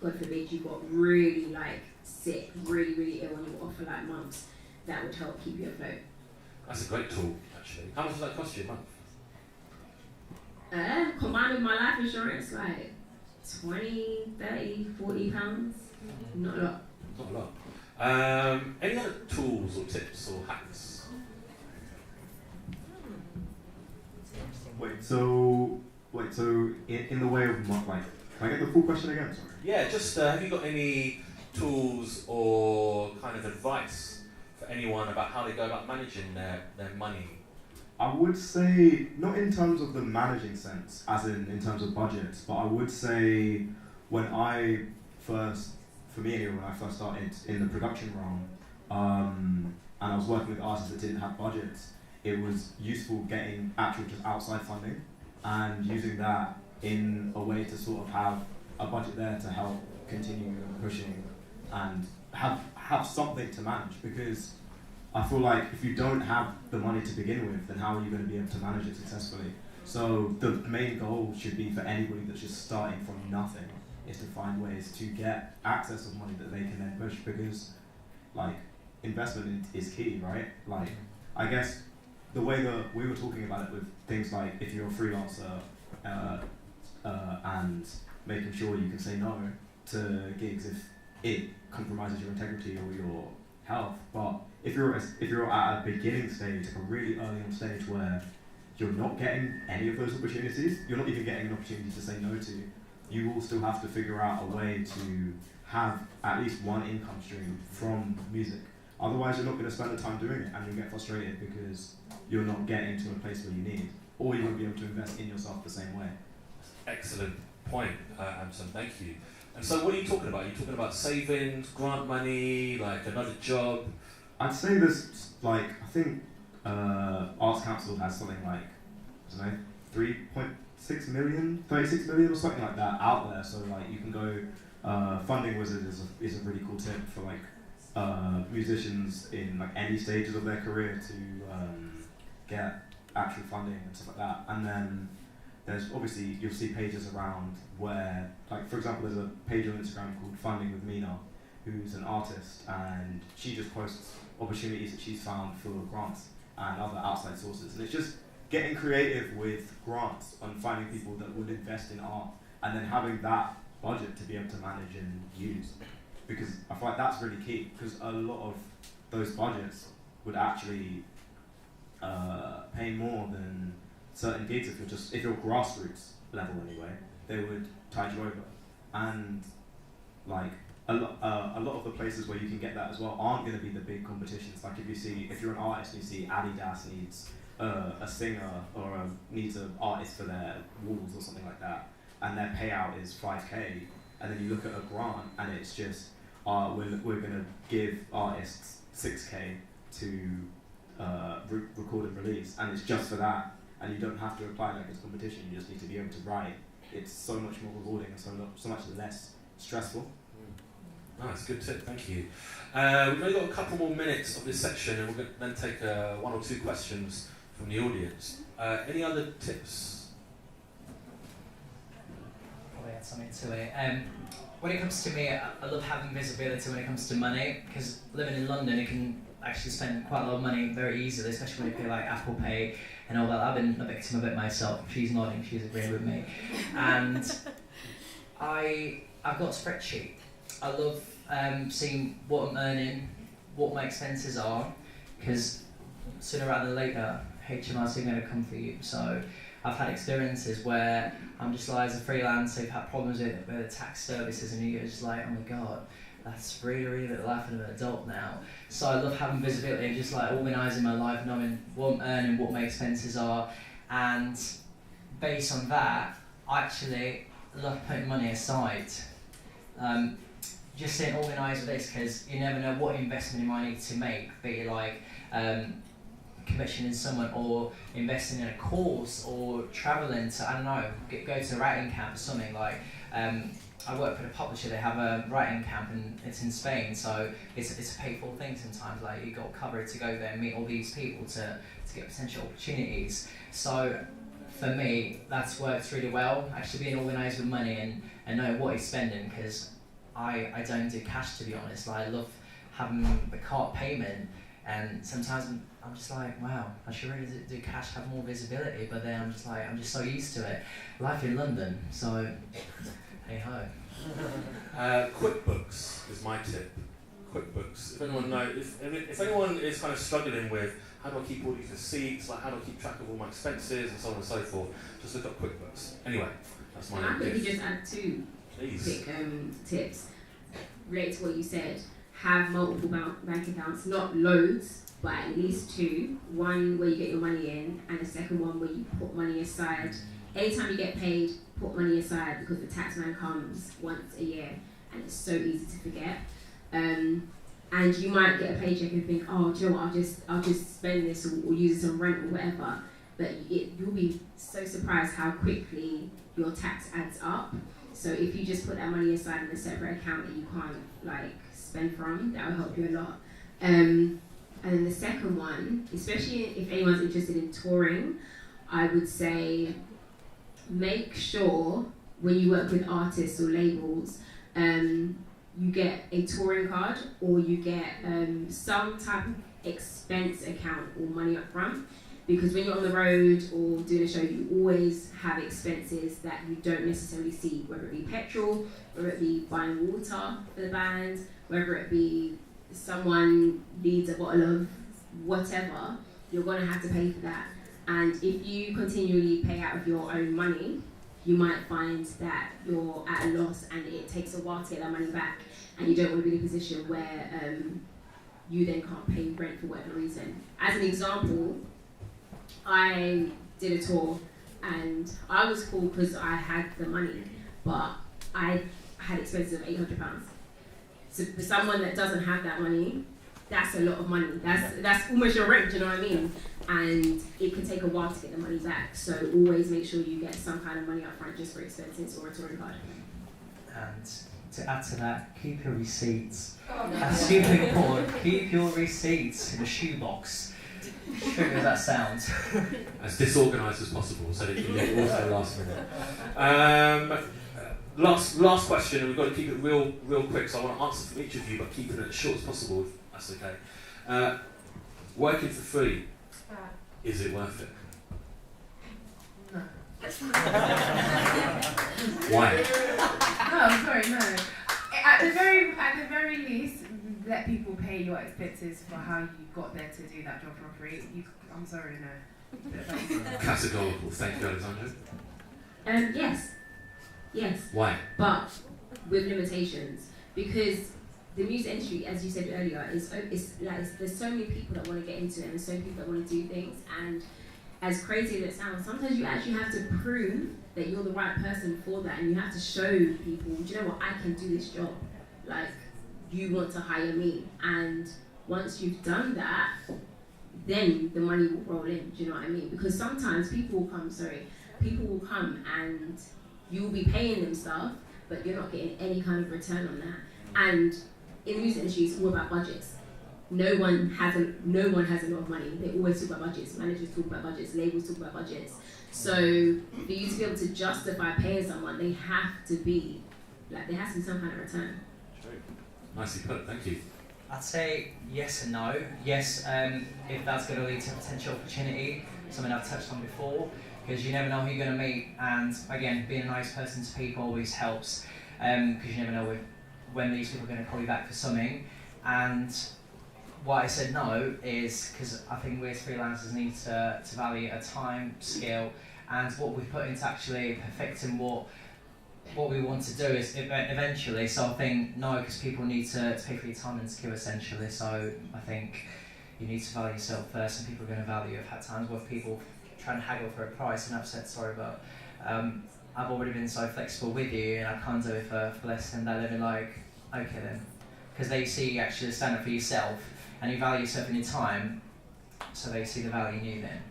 God forbid, you got really like sick, really, really ill, and you were off for like months. That would help keep you afloat. That's a great tool, actually. How much does that cost you a month? Combined with my life insurance, like 20, 30, 40 pounds. Not a lot. Not a lot. Any other tools or tips or hacks? Wait, so in the way of like, can I get the full question again? Sorry. Yeah, just have you got any tools or kind of advice for anyone about how they go about managing their money? I would say, not in terms of the managing sense, as in terms of budgets, but I would say when I first started in the production realm, and I was working with artists that didn't have budgets, it was useful getting actual just outside funding and using that in a way to sort of have a budget there to help continue pushing and have something to manage, because I feel like if you don't have the money to begin with, then how are you going to be able to manage it successfully? So the main goal should be for anybody that's just starting from nothing is to find ways to get access of money that they can then push, because like investment is key, right? Like I guess the way that we were talking about it with things like if you're a freelancer and making sure you can say no to gigs if it compromises your integrity or your health, but if you're at a beginning stage, like a really early on stage where you're not getting any of those opportunities, you're not even getting an opportunity to say no to, you will still have to figure out a way to have at least one income stream from music. Otherwise, you're not going to spend the time doing it, and you'll get frustrated because you're not getting to a place where you need, or you won't be able to invest in yourself the same way. Excellent point, Anton, thank you. And so what are you talking about? Are you talking about savings, grant money, like another job? I'd say there's like, I think Arts Council has something like, I don't know, 36 million or something like that out there. So like you can go, Funding Wizard is a really cool tip for like musicians in like any stages of their career to get actual funding and stuff like that. And then there's obviously, you'll see pages around where, like for example, there's a page on Instagram called Funding with Mina, who's an artist, and she just posts opportunities that she's found for grants and other outside sources. And it's just getting creative with grants and finding people that would invest in art, and then having that budget to be able to manage and use. Because I feel like that's really key, because a lot of those budgets would actually pay more than certain gigs if you're grassroots level anyway, they would tide you over. And like a lot of the places where you can get that as well aren't going to be the big competitions. Like if you're an artist and you see Adidas needs a singer or needs an artist for their walls or something like that, and their payout is 5k, and then you look at a grant and it's just we're going to give artists 6k to record and release, and it's just for that, and you don't have to apply like it's competition, you just need to be able to write. It's so much more rewarding and so much less stressful. Nice, good tip, thank you. We've only got a couple more minutes of this section, and we're going to then take one or two questions from the audience. Any other tips? Probably add something to it. When it comes to me, I love having visibility when it comes to money, because living in London, you can actually spend quite a lot of money very easily, especially when you pay like Apple Pay. and all that. I've been a victim of it myself. She's nodding, she's agreeing with me. And I've got a spreadsheet. I love seeing what I'm earning, what my expenses are, because sooner rather than later, HMRC are going to come for you. So I've had experiences where I'm just like, as a freelancer, I've had problems with the tax services, and you're just like, oh my god, that's really the life of an adult now. So I love having visibility and just like organising my life, knowing what I'm earning, what my expenses are, and based on that, I actually love putting money aside. Just staying organised with this, because you never know what investment you might need to make, be it like commissioning someone or investing in a course or travelling to, I don't know, go to a writing camp or something. Like I work for the publisher, they have a writing camp and it's in Spain, so it's a paid-for thing sometimes. Like you got covered to go there and meet all these people to get potential opportunities. So for me, that's worked really well, actually being organised with money and knowing what he's spending, because I don't do cash, to be honest. Like, I love having the card payment, and sometimes I'm just like, wow, I should really do cash, have more visibility, but then I'm just like, I'm just so used to it. Life in London, so hey ho. QuickBooks is my tip. QuickBooks. If anyone knows, if anyone is kind of struggling with how do I keep all these receipts, like how do I keep track of all my expenses and so on and so forth, just look up QuickBooks. Anyway, that's my And I tip. quickly just add two Please. quick tips related to what you said. Have multiple bank accounts, not loads, but at least two. One where you get your money in, and the second one where you put money aside. Anytime you get paid, put money aside, because the tax man comes once a year and it's so easy to forget. And you might get a paycheck and think, oh, do you know what, I'll just spend this or use this on rent or whatever. But you'll be so surprised how quickly your tax adds up. So if you just put that money aside in a separate account that you can't like spend from, that will help you a lot. And then the second one, especially if anyone's interested in touring, I would say make sure when you work with artists or labels, you get a touring card, or you get some type of expense account or money up front. Because when you're on the road or doing a show, you always have expenses that you don't necessarily see, whether it be petrol, whether it be buying water for the band, whether it be someone needs a bottle of whatever, you're going to have to pay for that. And if you continually pay out of your own money, you might find that you're at a loss and it takes a while to get that money back, and you don't want to be in a position where you then can't pay rent for whatever reason. As an example, I did a tour and I was cool because I had the money, but I had expenses of £800. So for someone that doesn't have that money, that's a lot of money. That's almost your rent, do you know what I mean? And it can take a while to get the money back. So always make sure you get some kind of money up front just for expenses or a touring card. And to add to that, keep your receipts. That's super important. Keep your receipts in a shoebox. True as that sounds. As disorganised as possible, so that you can also last minute. Last question, and we've got to keep it real quick. So I want to answer from each of you, but keep it as short as possible. If that's okay. Working for free, is it worth it? No. Why? No, sorry, no. At the very least, let people pay your expenses for how you got there to do that job for free. I'm sorry, no. Categorical. Thank you, Alexandra. Yes. Why? But with limitations, because the music industry, as you said earlier, is there's so many people that want to get into it, and there's so many people that want to do things, and as crazy as it sounds, sometimes you actually have to prove that you're the right person for that, and you have to show people, do you know what, I can do this job. Like, you want to hire me, and once you've done that, then the money will roll in. Do you know what I mean? Because sometimes people will come and you will be paying them stuff, but you're not getting any kind of return on that. And in the music industry, it's all about budgets. No one has a lot of money. They always talk about budgets. Managers talk about budgets. Labels talk about budgets. So for you to be able to justify paying someone, there has to be some kind of return. True. Nicely put. Thank you. I'd say yes and no. Yes, if that's going to lead to a potential opportunity. something I've touched on before, because you never know who you're going to meet, and again, being a nice person to people always helps, because you never know when these people are going to call you back for something. And why I said no is because I think we as freelancers need to value our time, skill, and what we put into actually perfecting what we want to do is eventually. So I think no, because people need to pay for your time and skill essentially. So I think you need to value yourself first, and people are going to value you. I've had times where people try and haggle for a price, and I've said sorry, but I've already been so flexible with you, and I can't do it for less than that. They'll be like, okay then, because they see you actually stand up for yourself, and you value yourself and your time, so they see the value in you then.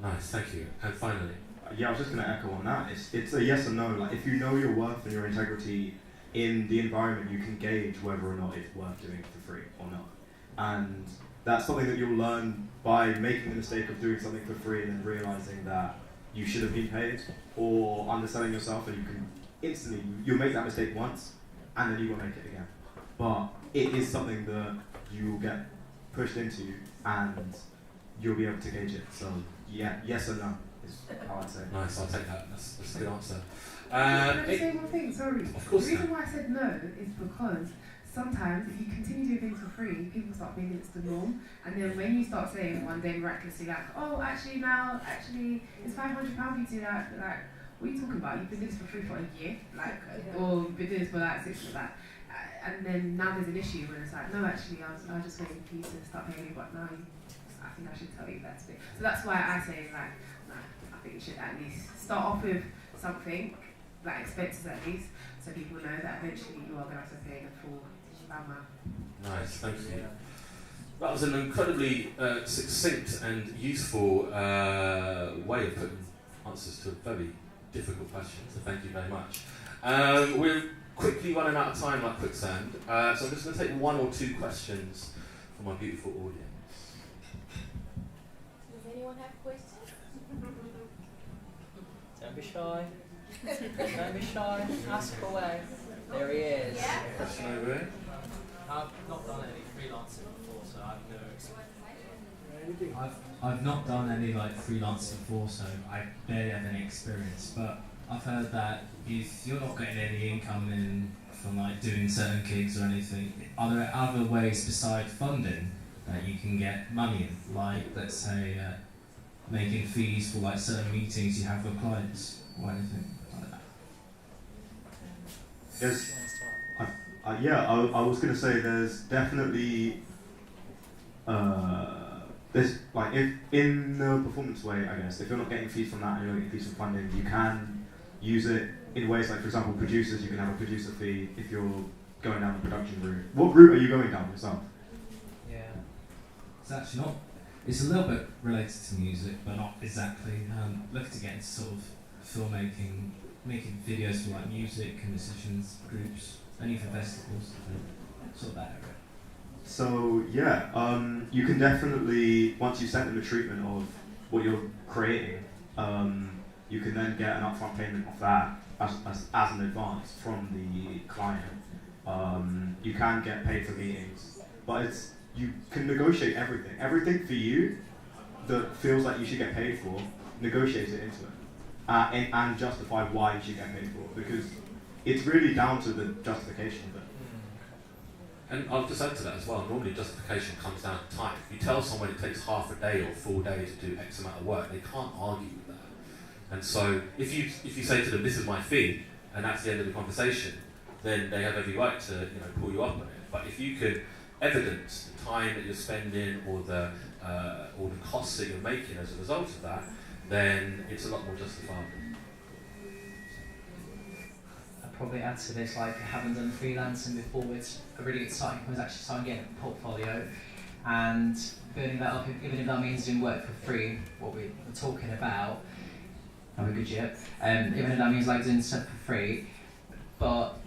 Nice, thank you. And finally. Yeah, I was just going to echo on that. It's a yes or no. Like, if you know your worth and your integrity in the environment, you can gauge whether or not it's worth doing it for free or not. And that's something that you'll learn by making the mistake of doing something for free and then realizing that you should have been paid, or underselling yourself, and you can instantly, you'll make that mistake once and then you won't make it again. But it is something that you will get pushed into and you'll be able to gauge it. So yeah, yes or no is how I'd say. Nice, I'll take that. That's a good answer. Can I just say one thing? Sorry. Of course The reason why I said no is because sometimes if you continue doing things for free, people start thinking it's the norm, and then when you start saying one day miraculously like, oh, actually it's £500 for you to do that, like, what are you talking about? You've been doing this for free for a year, like, or you've been doing this for like 6 months, like, and then now there's an issue when it's like, no, actually, I was just waiting for you to start paying me, but now I think I should tell you that today. So that's why I say, like, no, I think you should at least start off with something, like expenses at least, so people know that eventually you are going to have to pay the full amount. Nice, thank you. That was an incredibly succinct and useful way of putting answers to a very difficult question, so thank you very much. We're quickly running out of time like quicksand, so I'm just going to take 1 or 2 questions from my beautiful audience. Does anyone have questions? Don't be shy. Don't be shy. Ask away. There he is. Yeah. Question over here. I've not done any freelancing before, so I've no experience. I've not done any freelancing before, so I barely have any experience. But I've heard that if you're not getting any income in from doing certain gigs or anything, are there other ways besides funding that you can get money in? Like, let's say, making fees for certain meetings you have with clients or anything like that. Yes. I was going to say there's definitely if in the performance way, I guess, if you're not getting fees from that and you're not getting fees from funding, you can use it in ways like, for example, producers. You can have a producer fee if you're going down the production route. What route are you going down yourself? Yeah, it's actually not. It's a little bit related to music, but not exactly. Looking to get into sort of filmmaking, making videos for music and musicians groups. Only for festivals, sort of that area. So yeah, you can definitely, once you've sent them a treatment of what you're creating, you can then get an upfront payment of that as an advance from the client. You can get paid for meetings, but you can negotiate everything. Everything for you that feels like you should get paid for, negotiate it into it, and justify why you should get paid for it, because it's really down to the justification of it. And I'll just add to that as well, normally justification comes down to time. If you tell someone it takes half a day or 4 days to do X amount of work, they can't argue with that. And so if you say to them, this is my fee, and that's the end of the conversation, then they have every right to pull you up on it. But if you could evidence the time that you're spending or the costs that you're making as a result of that, then it's a lot more justifiable. Probably add to this, I haven't done freelancing before. It's a really exciting point, actually starting getting a portfolio and building that up, even if that means doing work for free, what we're talking about. Have a good year. Even if that means doing stuff for free, but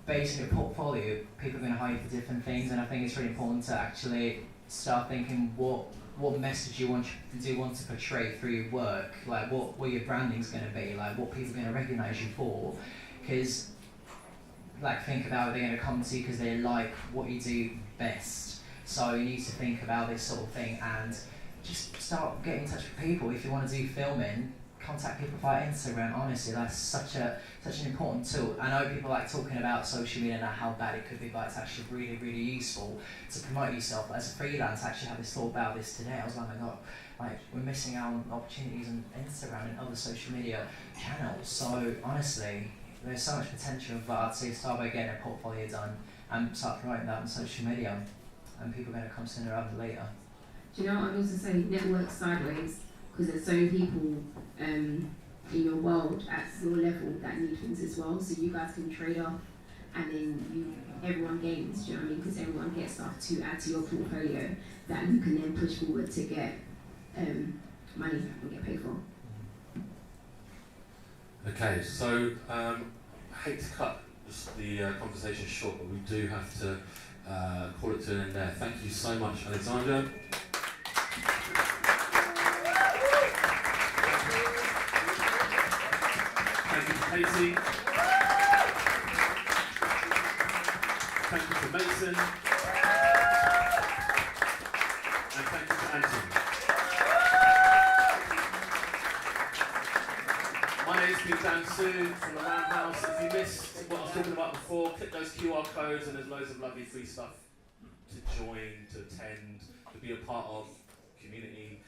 basing a portfolio, people are going to hire you for different things, and I think it's really important to actually start thinking what message you want to portray through your work, what your branding's going to be, what people are going to recognise you for, because think about they're going to come to you because they like what you do best. So you need to think about this sort of thing and just start getting in touch with people. If you want to do filming, contact people via Instagram. Honestly, that's such an important tool. I know people like talking about social media and how bad it could be, but it's actually really, really useful to promote yourself. But as a freelance, I actually had this thought about this today. I was like, oh my god, like we're missing out on opportunities on Instagram and other social media channels. So honestly, there's so much potential, but I'd say start by getting a portfolio done and start promoting that on social media, and people are going to come sooner rather than later. Do you know what I'd also say? Network sideways, because there's so many people in your world at your level that need things as well. So you guys can trade off, and then everyone gains. Do you know what I mean? Because everyone gets stuff to add to your portfolio that you can then push forward to get money and get paid for. Okay, so I hate to cut the conversation short, but we do have to call it to an end there. Thank you so much, Alexandra. Thank you to Katie. Thank you to Mason. And thank you to Anthony. My name's been Dan Sue from the Roundhouse. If you missed what I was talking about before, click those QR codes and there's loads of lovely free stuff to join, to attend, to be a part of community,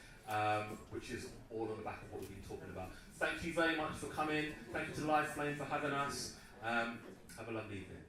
which is all on the back of what we've been talking about. Thank you very much for coming. Thank you to Live Flame for having us. Have a lovely evening.